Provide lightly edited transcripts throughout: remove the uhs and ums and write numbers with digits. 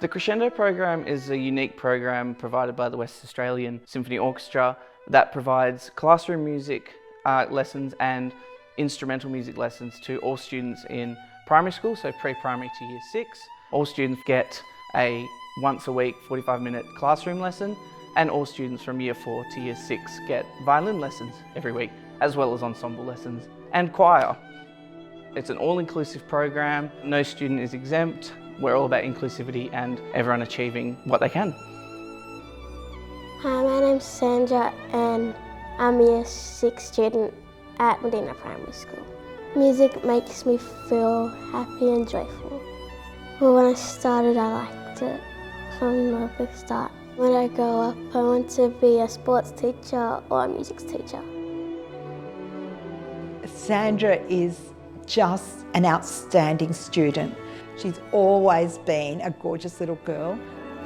The Crescendo program is a unique program provided by the West Australian Symphony Orchestra that provides classroom music lessons and instrumental music lessons to all students in primary school, so pre-primary to year 6. All students get a once a week 45-minute classroom lesson, and all students from year 4 to year 6 get violin lessons every week, as well as ensemble lessons and choir. It's an all-inclusive program. No student is exempt. We're all about inclusivity and everyone achieving what they can. Hi, my name's Sandra and I'm a year 6 student at Kwinana Primary School. Music makes me feel happy and joyful. Well, when I started, I liked it from the big start. When I grow up, I want to be a sports teacher or a music teacher. Sandra is just an outstanding student. She's always been a gorgeous little girl,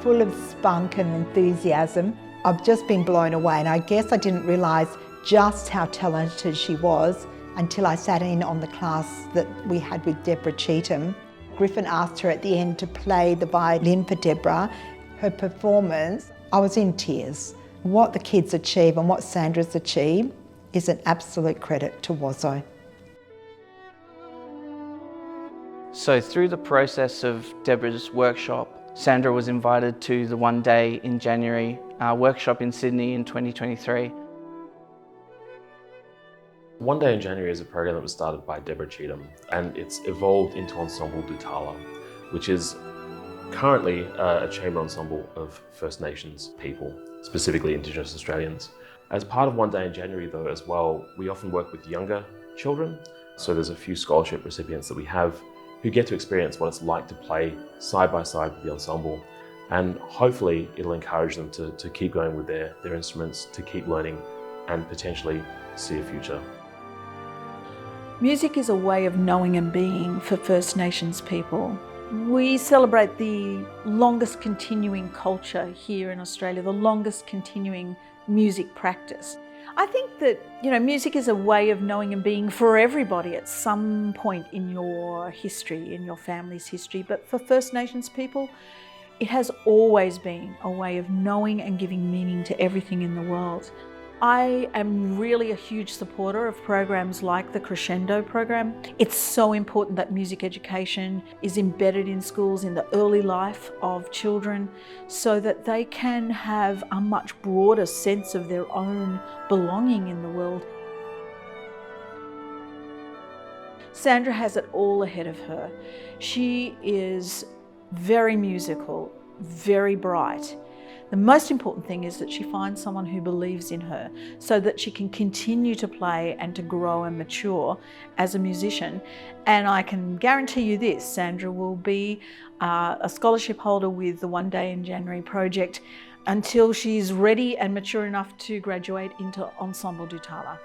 full of spunk and enthusiasm. I've just been blown away, and I guess I didn't realise just how talented she was until I sat in on the class that we had with Deborah Cheetham. Griffin asked her at the end to play the violin for Deborah. Her performance, I was in tears. What the kids achieve and what Sandra's achieved is an absolute credit to WASO. So through the process of Deborah's workshop, Sandra was invited to the One Day in January workshop in Sydney in 2023. One Day in January is a program that was started by Deborah Cheetham, and it's evolved into Ensemble Dutala, which is currently a chamber ensemble of First Nations people, specifically Indigenous Australians. As part of One Day in January though as well, we often work with younger children. So there's a few scholarship recipients that we have who get to experience what it's like to play side by side with the ensemble. And hopefully it'll encourage them to keep going with their instruments, to keep learning and potentially see a future. Music is a way of knowing and being for First Nations people. We celebrate the longest continuing culture here in Australia, the longest continuing music practice. I think that, music is a way of knowing and being for everybody at some point in your history, in your family's history. But for First Nations people, it has always been a way of knowing and giving meaning to everything in the world. I am really a huge supporter of programs like the Crescendo program. It's so important that music education is embedded in schools in the early life of children so that they can have a much broader sense of their own belonging in the world. Sandra has it all ahead of her. She is very musical, very bright. The most important thing is that she finds someone who believes in her so that she can continue to play and to grow and mature as a musician. And I can guarantee you this, Sandra will be a scholarship holder with the One Day in January project until she's ready and mature enough to graduate into Ensemble Dutala.